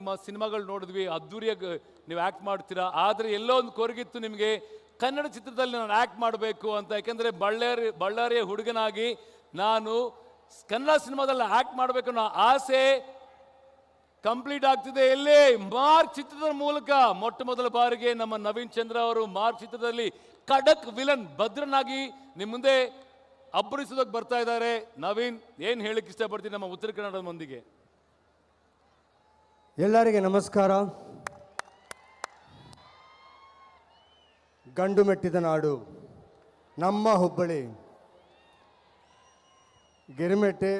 ನಿಮ್ಮ ಸಿನಿಮಾಗಳು ನೋಡಿದ್ವಿ, ಅದ್ದೂರಿಯಾಗಿ ನೀವು ಆ್ಯಕ್ಟ್ ಮಾಡ್ತೀರಾ. ಆದರೆ ಎಲ್ಲೋ ಒಂದು ಕೊರಗಿತ್ತು ನಿಮಗೆ ಕನ್ನಡ ಚಿತ್ರದಲ್ಲಿ ನಾನು ಆ್ಯಕ್ಟ್ ಮಾಡಬೇಕು ಅಂತ. ಯಾಕೆಂದರೆ ಬಳ್ಳಾರಿಯ ಹುಡುಗನಾಗಿ ನಾನು ಕನ್ನಡ ಸಿನಿಮಾದಲ್ಲಿ ಆ್ಯಕ್ಟ್ ಮಾಡಬೇಕು ಅನ್ನೋ ಆಸೆ ಕಂಪ್ಲೀಟ್ ಆಗ್ತಿದೆ. ಎಲ್ಲೇ ಮಾರ್ಕ್ ಚಿತ್ರದ ಮೂಲಕ ಮೊಟ್ಟ ಮೊದಲ ಬಾರಿಗೆ ನಮ್ಮ ನವೀನ್ ಚಂದ್ರ ಅವರು ಮಾರ್ಕ್ ಚಿತ್ರದಲ್ಲಿ ಖಡಕ್ ವಿಲನ್ ಭದ್ರನಾಗಿ ನಿಮ್ಮ ಮುಂದೆ ಅಬ್ಬರಿಸೋದಕ್ಕೆ ಬರ್ತಾ ಇದ್ದಾರೆ. ನವೀನ್, ಏನು ಹೇಳಕ್ಕೆ ಇಷ್ಟಪಡ್ತೀನಿ ನಮ್ಮ ಉತ್ತರ ಕನ್ನಡದ ಮಂದಿಗೆ? ಎಲ್ಲರಿಗೆ ನಮಸ್ಕಾರ. ಗಂಡು ಮೆಟ್ಟಿದ ನಾಡು ನಮ್ಮ ಹುಬ್ಬಳ್ಳಿ ಗಿರಿಮೆಟ್ಟೆ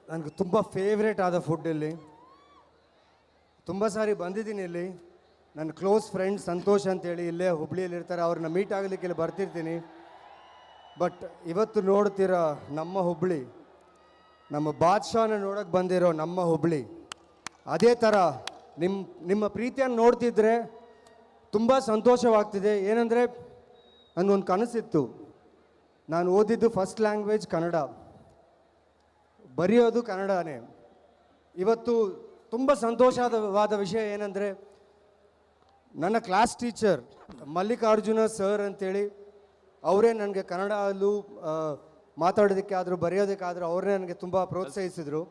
ನನಗೆ ತುಂಬ ಫೇವ್ರೇಟ್ ಆದ ಫುಡ್. ಇಲ್ಲಿ ತುಂಬ ಸಾರಿ ಬಂದಿದ್ದೀನಿ. ಇಲ್ಲಿ ನನ್ನ ಕ್ಲೋಸ್ ಫ್ರೆಂಡ್ ಸಂತೋಷ್ ಅಂತೇಳಿ ಇಲ್ಲೇ ಹುಬ್ಳಿಯಲ್ಲಿ ಇರ್ತಾರೆ, ಅವ್ರನ್ನ ಮೀಟ್ ಆಗಲಿಕ್ಕೆ ಇಲ್ಲಿ ಬರ್ತಿರ್ತೀನಿ. ಬಟ್ ಇವತ್ತು ನೋಡ್ತಿರೋ ನಮ್ಮ ಹುಬ್ಬಳ್ಳಿ, ನಮ್ಮ ಬಾದ್ಶಾನ ನೋಡೋಕ್ಕೆ ಬಂದಿರೋ ನಮ್ಮ ಹುಬ್ಬಳ್ಳಿ, ಅದೇ ಥರ ನಿಮ್ಮ ಪ್ರೀತಿಯನ್ನು ನೋಡ್ತಿದ್ರೆ ತುಂಬ ಸಂತೋಷವಾಗ್ತಿದೆ. ಏನಂದರೆ ನನಗೊಂದು ಕನಸಿತ್ತು. ನಾನು ಓದಿದ್ದು ಫಸ್ಟ್ ಲ್ಯಾಂಗ್ವೇಜ್ ಕನ್ನಡ, ಬರೆಯೋದು ಕನ್ನಡನೇ. ಇವತ್ತು ತುಂಬ ಸಂತೋಷವಾದ ವಿಷಯ ಏನಂದರೆ ನನ್ನ ಕ್ಲಾಸ್ ಟೀಚರ್ ಮಲ್ಲಿಕಾರ್ಜುನ ಸರ್ ಅಂತೇಳಿ, ಅವರೇ ನನಗೆ ಕನ್ನಡಲ್ಲೂ ಮಾತಾಡೋದಕ್ಕೆ ಆದರೂ ಬರೆಯೋದಕ್ಕಾದರೂ ಅವರೇ ನನಗೆ ತುಂಬ ಪ್ರೋತ್ಸಾಹಿಸಿದರು.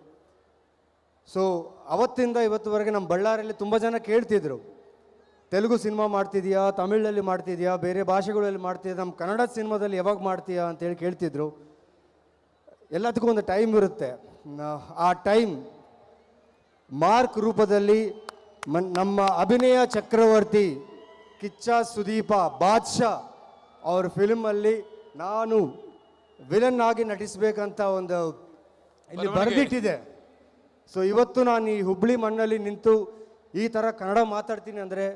ಸೊ ಅವತ್ತಿಂದ ಇವತ್ತುವರೆಗೆ ನಮ್ಮ ಬಳ್ಳಾರಿಯಲ್ಲಿ ತುಂಬ ಜನ ಕೇಳ್ತಿದ್ರು, ತೆಲುಗು ಸಿನಿಮಾ ಮಾಡ್ತಿದ್ಯಾ, ತಮಿಳಲ್ಲಿ ಮಾಡ್ತಿದ್ಯಾ, ಬೇರೆ ಭಾಷೆಗಳಲ್ಲಿ ಮಾಡ್ತಿದ್ಯಾ, ನಮ್ಮ ಕನ್ನಡ ಸಿನಿಮಾದಲ್ಲಿ ಯಾವಾಗ ಮಾಡ್ತೀಯಾ ಅಂತೇಳಿ ಕೇಳ್ತಿದ್ರು. ಎಲ್ಲದಕ್ಕೂ ಒಂದು ಟೈಮ್ ಇರುತ್ತೆ. ಆ ಟೈಮ್ ಮಾರ್ಕ್ ರೂಪದಲ್ಲಿ ನಮ್ಮ ಅಭಿನಯ ಚಕ್ರವರ್ತಿ ಕಿಚ್ಚ ಸುದೀಪ ಬಾದ್ಶಾ ಅವ್ರ ಫಿಲ್ಮಲ್ಲಿ ನಾನು ವಿಲನ್ ಆಗಿ ನಟಿಸಬೇಕಂತ ಒಂದು ಇಲ್ಲಿ ಬರೆದಿಟ್ಟಿದೆ. ಸೊ ಇವತ್ತು ನಾನು ಈ ಹುಬ್ಬಳ್ಳಿ ಮಣ್ಣಲ್ಲಿ ನಿಂತು ಈ ಥರ ಕನ್ನಡ ಮಾತಾಡ್ತೀನಿ ಅಂದರೆ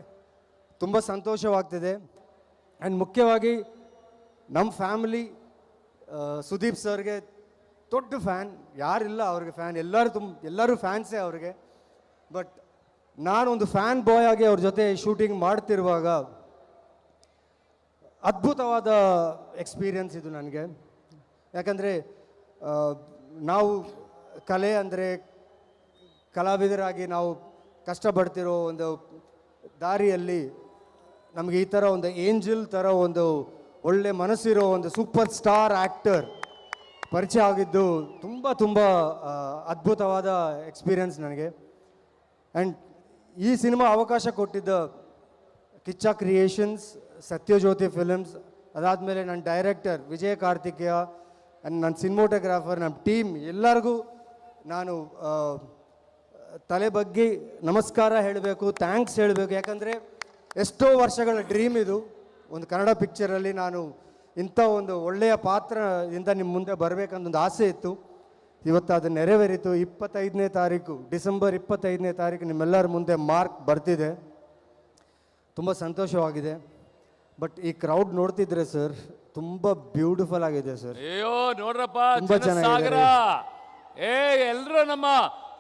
ತುಂಬ ಸಂತೋಷವಾಗ್ತಿದೆ. ಆ್ಯಂಡ್ ಮುಖ್ಯವಾಗಿ ನಮ್ಮ ಫ್ಯಾಮಿಲಿ ಸುದೀಪ್ ಸರ್ಗೆ ದೊಡ್ಡ ಫ್ಯಾನ್, ಯಾರಿಲ್ಲ ಅವ್ರಿಗೆ ಫ್ಯಾನ್, ಎಲ್ಲರೂ ಫ್ಯಾನ್ಸೇ ಅವ್ರಿಗೆ. ಬಟ್ ನಾನೊಂದು ಫ್ಯಾನ್ ಬಾಯ್ ಆಗಿ ಅವ್ರ ಜೊತೆ ಶೂಟಿಂಗ್ ಮಾಡ್ತಿರುವಾಗ ಅದ್ಭುತವಾದ ಎಕ್ಸ್ಪೀರಿಯನ್ಸ್ ಇದು ನನಗೆ. ಯಾಕಂದರೆ ನಾವು ಕಲೆ ಅಂದರೆ ಕಲಾವಿದರಾಗಿ ನಾವು ಕಷ್ಟಪಡ್ತಿರೋ ಒಂದು ದಾರಿಯಲ್ಲಿ ನಮಗೆ ಈ ಥರ ಒಂದು ಏಂಜಲ್ ಥರ ಒಂದು ಒಳ್ಳೆ ಮನಸ್ಸಿರೋ ಒಂದು ಸೂಪರ್ ಸ್ಟಾರ್ ಆ್ಯಕ್ಟರ್ ಪರಿಚಯ ಆಗಿದ್ದು ತುಂಬ ತುಂಬ ಅದ್ಭುತವಾದ ಎಕ್ಸ್ಪೀರಿಯನ್ಸ್ ನನಗೆ. ಆ್ಯಂಡ್ ಈ ಸಿನಿಮಾ ಅವಕಾಶ ಕೊಟ್ಟಿದ್ದ ಕಿಚ್ಚ ಕ್ರಿಯೇಷನ್ಸ್, ಸತ್ಯಜ್ಯೋತಿ ಫಿಲ್ಮ್ಸ್, ಅದಾದಮೇಲೆ ನನ್ನ ಡೈರೆಕ್ಟರ್ ವಿಜಯ ಕಾರ್ತಿಕೇಯ ಆ್ಯಂಡ್ ನನ್ನ ಸಿನಿಮೋಟೋಗ್ರಾಫರ್, ನಮ್ಮ ಟೀಮ್ ಎಲ್ಲರಿಗೂ ನಾನು ತಲೆ ಬಗ್ಗೆ ನಮಸ್ಕಾರ ಹೇಳಬೇಕು, ಥ್ಯಾಂಕ್ಸ್ ಹೇಳಬೇಕು. ಯಾಕಂದರೆ ಎಷ್ಟೋ ವರ್ಷಗಳ ಡ್ರೀಮ್ ಇದು. ಒಂದು ಕನ್ನಡ ಪಿಕ್ಚರಲ್ಲಿ ನಾನು ಇಂಥ ಒಂದು ಒಳ್ಳೆಯ ಪಾತ್ರದಿಂದ ನಿಮ್ಮ ಮುಂದೆ ಬರಬೇಕಂದೊಂದು ಆಸೆ ಇತ್ತು. ಇವತ್ತು ಅದು ನೆರವೇರಿತು. 25ನೇ ತಾರೀಕು, ಡಿಸೆಂಬರ್ 25ನೇ ತಾರೀಕು ನಿಮ್ಮೆಲ್ಲರ ಮುಂದೆ ಮಾರ್ಕ್ ಬರ್ತಿದೆ. ತುಂಬ ಸಂತೋಷವಾಗಿದೆ. ಬಟ್ ಈ ಕ್ರೌಡ್ ನೋಡ್ತಿದ್ರೆ ಸರ್, ತುಂಬ ಬ್ಯೂಟಿಫುಲ್ ಆಗಿದೆ ಸರ್. ಅಯ್ಯೋ ನೋಡ್ರಪ್ಪ, ತುಂಬ ಚೆನ್ನಾಗಿದೆ. ಎಲ್ಲರೂ ನಮ್ಮ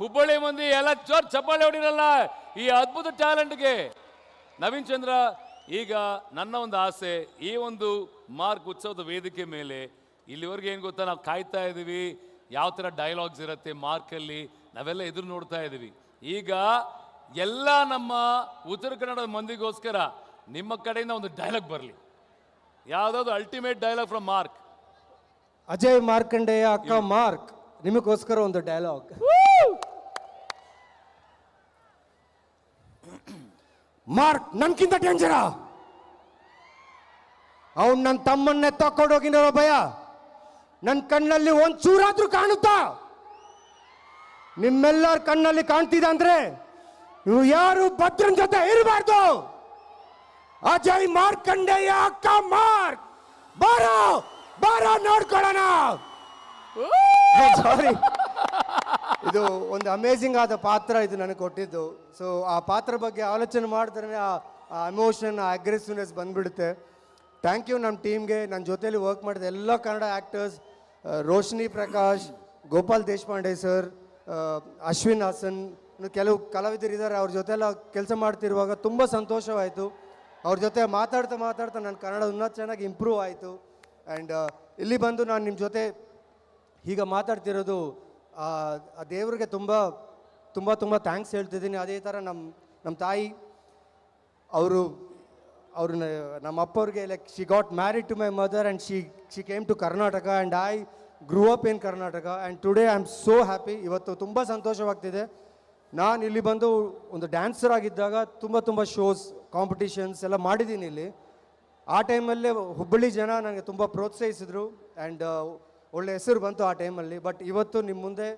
ಹುಬ್ಬಳ್ಳಿ ಮಂದಿ ಎಲ್ಲ ಜೋರ್ ಚಪ್ಪಾಳೆ ಹೊಡಿರಲ್ಲ ಈ ಅದ್ಭುತ ಟ್ಯಾಲೆಂಟ್ಗೆ. ನವೀನ್ ಚಂದ್ರ, ಈಗ ನನ್ನ ಒಂದು ಆಸೆ, ಈ ಒಂದು ಮಾರ್ಕ್ ಉತ್ಸವದ ವೇದಿಕೆ ಮೇಲೆ ಇಲ್ಲಿವರೆಗೆ ಏನು ಗೊತ್ತಾ, ನಾವು ಕಾಯ್ತಾ ಇದ್ದೀವಿ ಯಾವ ಥರ ಡೈಲಾಗ್ಸ್ ಇರುತ್ತೆ ಮಾರ್ಕಲ್ಲಿ, ನಾವೆಲ್ಲ ಎದುರು ನೋಡ್ತಾ ಇದ್ದೀವಿ. ಈಗ ಎಲ್ಲ ನಮ್ಮ ಉತ್ತರ ಕನ್ನಡದ ಮಂದಿಗೋಸ್ಕರ ನಿಮ್ಮ ಕಡೆಯಿಂದ ಒಂದು ಡೈಲಾಗ್ ಬರಲಿ, ಯಾವುದಾದ್ರು ultimate dialogue from mark. Ajay Markandeya ಅಕ್ಕ ಮಾರ್ಕ್, ನಿಮಗೋಸ್ಕರ ಒಂದು ಡೈಲಾಗ್. ಮಾರ್ಕ್ ನನ್ಕಿಂತ ಡೇಂಜರ, ಅವನು ನನ್ನ ತಮ್ಮನ್ನೇ ತಕೊಂಡೋಗಿರೋ ಭಯ ನನ್ನ ಕಣ್ಣಲ್ಲಿ ಒಂದು ಚೂರಾದ್ರೂ ಕಾಣುತ್ತಾ? ನಿಮ್ಮೆಲ್ಲರ ಕಣ್ಣಲ್ಲಿ ಕಾಣ್ತಿದೆ ಅಂದ್ರೆ ನೀವು ಯಾರು ಭದ್ರನ್ ಜೊತೆ ಇರಬಾರ್ದು. ಅಜಯ್ ಮಾರ್ಕಂಡೇಯ ಅಕ್ಕ ಮಾರ್ಕ್, ಬಾರೋ ಬಾರೋ ನೋಡ್ಕೊಳ್ಳೋಣ. ಸಾರಿ, ಇದು ಒಂದು ಅಮೇಝಿಂಗ್ ಆದ ಪಾತ್ರ ಇದು ನನಗೆ ಕೊಟ್ಟಿದ್ದು. ಸೊ ಆ ಪಾತ್ರ ಬಗ್ಗೆ ಆಲೋಚನೆ ಮಾಡಿದ್ರೆ ಆ ಎಮೋಷನ್, ಆ ಅಗ್ರೆಸಿವ್ನೆಸ್ ಬಂದ್ಬಿಡುತ್ತೆ. ಥ್ಯಾಂಕ್ ಯು ನಮ್ಮ ಟೀಮ್ಗೆ, ನನ್ನ ಜೊತೆಯಲ್ಲಿ ವರ್ಕ್ ಮಾಡಿದ ಎಲ್ಲ ಕನ್ನಡ ಆ್ಯಕ್ಟರ್ಸ್, ರೋಶನಿ ಪ್ರಕಾಶ್, ಗೋಪಾಲ್ ದೇಶಪಾಂಡೆ ಸರ್, ಅಶ್ವಿನ್ ಹಾಸನ್, ಕೆಲವು ಕಲಾವಿದರಿದ್ದಾರೆ. ಅವ್ರ ಜೊತೆ ಎಲ್ಲ ಕೆಲಸ ಮಾಡ್ತಿರುವಾಗ ತುಂಬ ಸಂತೋಷವಾಯಿತು. ಅವ್ರ ಜೊತೆ ಮಾತಾಡ್ತಾ ನನ್ನ ಕನ್ನಡ ಇನ್ನೂ ಚೆನ್ನಾಗಿ ಇಂಪ್ರೂವ್ ಆಯಿತು. ಆ್ಯಂಡ್ ಇಲ್ಲಿ ಬಂದು ನಾನು ನಿಮ್ಮ ಜೊತೆ ಈಗ ಮಾತಾಡ್ತಿರೋದು ಆ ದೇವ್ರಿಗೆ ತುಂಬ ತುಂಬ ತುಂಬ ಥ್ಯಾಂಕ್ಸ್ ಹೇಳ್ತಿದ್ದೀನಿ. ಅದೇ ಥರ ನಮ್ಮ ನಮ್ಮ ತಾಯಿ ಅವರು ಅವ್ರನ್ನ ನಮ್ಮ ಅಪ್ಪವ್ರಿಗೆ like she got married to my mother and she came to Karnataka and I grew up in Karnataka and today I am so happy. ಇವತ್ತು ತುಂಬ ಸಂತೋಷವಾಗ್ತಿದೆ. ನಾನು ಇಲ್ಲಿ ಬಂದು ಒಂದು ಡ್ಯಾನ್ಸರ್ ಆಗಿದ್ದಾಗ ತುಂಬ ಶೋಸ್ ಕಾಂಪಿಟಿಷನ್ಸ್ ಎಲ್ಲ ಮಾಡಿದ್ದೀನಿ ಇಲ್ಲಿ. ಆ ಟೈಮಲ್ಲೇ ಹುಬ್ಬಳ್ಳಿ ಜನ ನನಗೆ ತುಂಬ ಪ್ರೋತ್ಸಾಹಿಸಿದ್ರು ಆ್ಯಂಡ್ ಒಳ್ಳೆ ಹೆಸರು ಬಂತು ಆ ಟೈಮಲ್ಲಿ. ಬಟ್ ಇವತ್ತು ನಿಮ್ಮ ಮುಂದೆ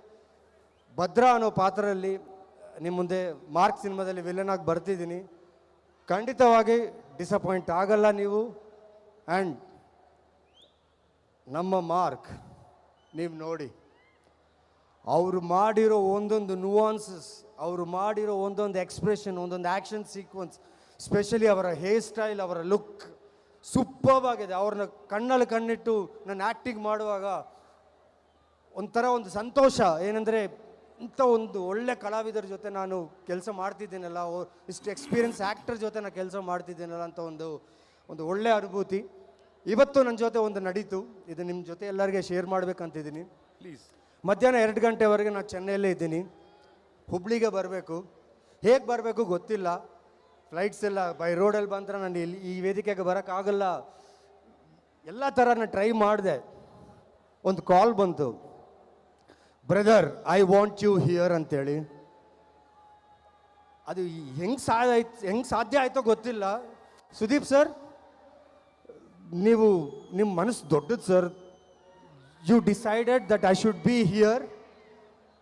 ಭದ್ರಾ ಅನ್ನೋ ಪಾತ್ರದಲ್ಲಿ ನಿಮ್ಮ ಮುಂದೆ ಮಾರ್ಕ್ ಸಿನಿಮಾದಲ್ಲಿ ವಿಲನ್ ಆಗಿ ಬರ್ತಿದ್ದೀನಿ. ಖಂಡಿತವಾಗಿ ಡಿಸಪಾಯಿಂಟ್ ಆಗಲ್ಲ ನೀವು. ಆ್ಯಂಡ್ ನಮ್ಮ ಮಾರ್ಕ್ ನೀವು ನೋಡಿ, ಅವರು ಮಾಡಿರೋ ಒಂದೊಂದು ನುವಾನ್ಸಸ್, ಅವರು ಮಾಡಿರೋ ಒಂದೊಂದು ಎಕ್ಸ್ಪ್ರೆಷನ್, ಒಂದೊಂದು ಆ್ಯಕ್ಷನ್ ಸೀಕ್ವೆನ್ಸ್, ಸ್ಪೆಷಲಿ ಅವರ ಹೇರ್ ಸ್ಟೈಲ್, ಅವರ ಲುಕ್ ಸೂಪರ್ಬ್ ಆಗಿದೆ. ಅವ್ರನ್ನ ಕಣ್ಣಲ್ಲಿ ಕಣ್ಣಿಟ್ಟು ನಾನು ಆ್ಯಕ್ಟಿಂಗ್ ಮಾಡುವಾಗ ಒಂಥರ ಒಂದು ಸಂತೋಷ. ಏನಂದರೆ ಇಂಥ ಒಂದು ಒಳ್ಳೆ ಕಲಾವಿದರ ಜೊತೆ ನಾನು ಕೆಲಸ ಮಾಡ್ತಿದ್ದೀನಲ್ಲ, ಇಷ್ಟು ಎಕ್ಸ್ಪೀರಿಯನ್ಸ್ ಆ್ಯಕ್ಟರ್ ಜೊತೆ ನಾನು ಕೆಲಸ ಮಾಡ್ತಿದ್ದೀನಲ್ಲ ಅಂತ ಒಂದು ಒಳ್ಳೆ ಅನುಭೂತಿ. ಇವತ್ತು ನನ್ನ ಜೊತೆ ಒಂದು ನಡೀತು, ಇದು ನಿಮ್ಮ ಜೊತೆ ಎಲ್ಲರಿಗೆ ಶೇರ್ ಮಾಡಬೇಕಂತಿದ್ದೀನಿ. ಪ್ಲೀಸ್. ಮಧ್ಯಾಹ್ನ 2 ಗಂಟೆವರೆಗೆ ನಾನು ಚೆನ್ನೈಯಲ್ಲೇ ಇದ್ದೀನಿ. ಹುಬ್ಳಿಗೆ ಬರಬೇಕು. ಹೇಗೆ ಬರಬೇಕು ಗೊತ್ತಿಲ್ಲ. ಫ್ಲೈಟ್ಸ್ ಎಲ್ಲ ಬೈ ರೋಡಲ್ಲಿ ಬಂದರೆ ನಾನು ಇಲ್ಲಿ ಈ ವೇದಿಕೆಗೆ ಬರೋಕ್ಕಾಗಲ್ಲ. ಎಲ್ಲ ಥರ ನಾನು ಟ್ರೈ ಮಾಡಿದೆ. ಒಂದು ಕಾಲ್ ಬಂತು, brother I want you here ಅಂತೇಳಿ. ಅದು ಹೆಂಗೆ ಸಾಧ್ಯ ಆಯಿತೋ ಗೊತ್ತಿಲ್ಲ. ಸುದೀಪ್ ಸರ್, ನಿಮ್ಮ ಮನಸ್ಸು ದೊಡ್ಡದು sir. You decided that I should be here.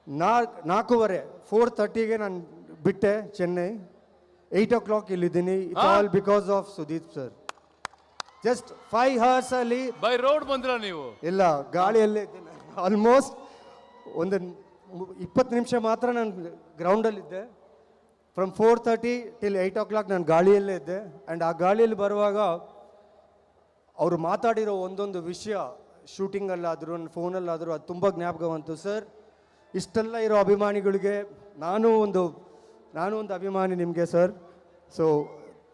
4:30ಗೆ ನಾನು ಬಿಟ್ಟೆ ಚೆನ್ನೈ. 8 o'clock ಇಲ್ಲಿದ್ದೀನಿ. It's all because of Sudeep sir. Just 5 hours ಅಲ್ಲಿ ಬೈ ರೋಡ್ ಬಂದ್ರ ನೀವು? ಇಲ್ಲ, ಗಾಳಿಯಲ್ಲೇ ಇದ್ದೀನಿ. ಆಲ್ಮೋಸ್ಟ್ ಒಂದು 20 ನಿಮಿಷ ಮಾತ್ರ ನಾನು ಗ್ರೌಂಡಲ್ಲಿದ್ದೆ. ಫ್ರಮ್ 4:30 till 8 o'clock ನಾನು ಗಾಳಿಯಲ್ಲೇ ಇದ್ದೆ. ಆ್ಯಂಡ್ ಆ ಗಾಳಿಯಲ್ಲಿ ಬರುವಾಗ ಅವರು ಮಾತಾಡಿರೋ ಒಂದೊಂದು ವಿಷಯ ಶೂಟಿಂಗಲ್ಲಾದರೂ ನನ್ನ ಫೋನಲ್ಲಾದರೂ ಅದು ತುಂಬ ಜ್ಞಾಪಕ ಬಂತು. ಸರ್, ಇಷ್ಟೆಲ್ಲ ಇರೋ ಅಭಿಮಾನಿಗಳಿಗೆ ನಾನು ಒಂದು ಅಭಿಮಾನಿ ನಿಮಗೆ ಸರ್. ಸೊ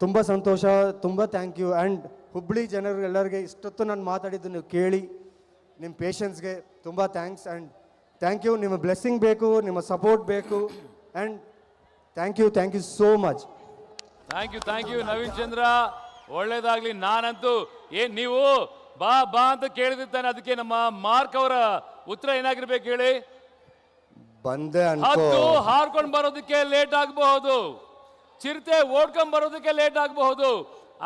ತುಂಬ ಸಂತೋಷ, ತುಂಬ ಥ್ಯಾಂಕ್ ಯು. ಆ್ಯಂಡ್ ಹುಬ್ಬಳ್ಳಿ ಜನರಿಗೆಲ್ಲರಿಗೆ ಇಷ್ಟೊತ್ತು ನಾನು ಮಾತಾಡಿದ್ದು ನೀವು ಕೇಳಿ ನಿಮ್ಮ ಪೇಷನ್ಸ್ಗೆ ತುಂಬ ಥ್ಯಾಂಕ್ಸ್. And thank you. ನಿಮ್ಮ ಬ್ಲೆಸ್ಸಿಂಗ್ ಬೇಕು, ನಿಮ್ಮ ಸಪೋರ್ಟ್ ಬೇಕು. And thank you so much. Thank you Naveen Chandra, ಒಳ್ಳೇದಾಗ್ಲಿ. ನಾನಂತೂ ನೀವು ಬಾ ಅಂತ ಕೇಳಿದಿದ್ದಾನೆ. ಅದಕ್ಕೆ ನಮ್ಮ ಮಾರ್ಕ್ ಅವರ ಉತ್ತರ ಏನಾಗಿರ್ಬೇಕು ಹೇಳಿ? ಬಂದೆ ಹತ್ತು ಹಾರ್ಕೊಂಡ್ ಬರೋದಕ್ಕೆ ಲೇಟ್ ಆಗಬಹುದು, ಚಿರತೆ ಓಡ್ಕೊಂಡ್ ಬರೋದಕ್ಕೆ ಲೇಟ್ ಆಗಬಹುದು,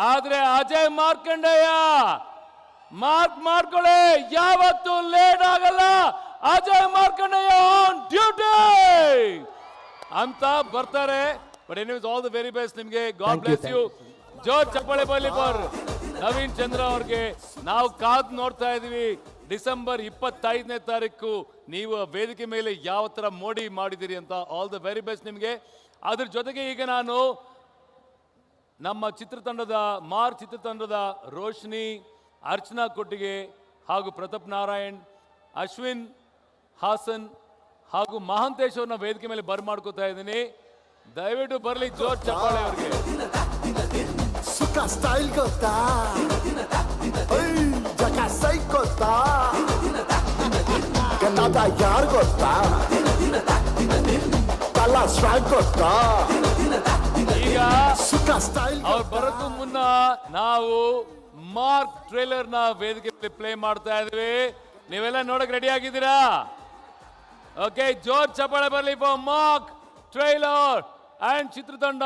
ಆದ್ರೆ ಅಜಯ್ ಮಾರ್ಕಂಡೇಯ ಮಾಡ್ಕೊಳ್ಳಿ, ಯಾವತ್ತು ಲೇಟ್ ಆಗಲ್ಲ. ಅಜಯ್ ಮಾರ್ಕಂಡೇಯ ಆನ್ ಡ್ಯೂಟಿ ಅಂತ ಬರ್ತಾರೆ. But anyways all the very best ನಿಮಗೆ. God bless you. ಜೋರ್ ಚಪ್ಪಾಳೆ ಬರಲಿ ಫಾರ್ ನವೀನ್ ಚಂದ್ರ ಅವ್ರಿಗೆ. ನಾವು ಕಾದು ನೋಡ್ತಾ ಇದೀವಿ ಡಿಸೆಂಬರ್ 25ನೇ ತಾರೀಕು ನೀವು ವೇದಿಕೆ ಮೇಲೆ ಯಾವ ತರ ಮೋಡಿ ಮಾಡಿದಿರಿ ಅಂತ. ಆಲ್ ದ ವೆರಿ ಬೆಸ್ಟ್ ನಿಮಗೆ. ಅದ್ರ ಜೊತೆಗೆ ಈಗ ನಾನು ನಮ್ಮ ಚಿತ್ರತಂಡದ ರೋಶ್ನಿ, ಅರ್ಚನಾ ಕೊಟ್ಟಿಗೆ ಹಾಗೂ ಪ್ರತಾಪ್ ನಾರಾಯಣ್, ಅಶ್ವಿನ್ ಹಾಸನ್ ಹಾಗೂ ಮಹಾಂತೇಶ್ ಅವ್ರನ್ನ ವೇದಿಕೆ ಮೇಲೆ ಮಾಡ್ಕೋತಾ ಇದ್ದೀನಿ. ದಯವಿಟ್ಟು ಬರಲಿ. ಜೋರ್ ಚಪ್ಪಾಳೆ ಅವ್ರಿಗೆ. ಸುಖ ಸ್ಟೈಲ್ ಗೊತ್ತಾ, ಜಗ ಸೈ ಗೊತ್ತಾ, ಕನ್ನಡ ಯಾರು ಗೊತ್ತಾ, ಕಲಾ ಸ್ಟ್ರೈಕ್ ಗೊತ್ತಾ. ಈಗ ಸುಖ ಸ್ಟೈಲ್ ಅವ್ರು ಬರೋಕ್ಕೂ ಮುನ್ನ ನಾವು ಮಾರ್ಕ್ ಟ್ರೇಲರ್ ನ ವೇದಿಕೆ ಪ್ಲೇ ಮಾಡ್ತಾ ಇದ್ವಿ. ನೀವೆಲ್ಲ ನೋಡಕ್ ರೆಡಿ ಆಗಿದ್ದೀರಾ? ಓಕೆ, ಜೋರ್ ಚಪ್ಪಾಳೆ ಬರಲಿ ಫಾರ್ ಮಾರ್ಕ್ ಟ್ರೇಲರ್ ಅಂಡ್ ಚಿತ್ರತಂಡ.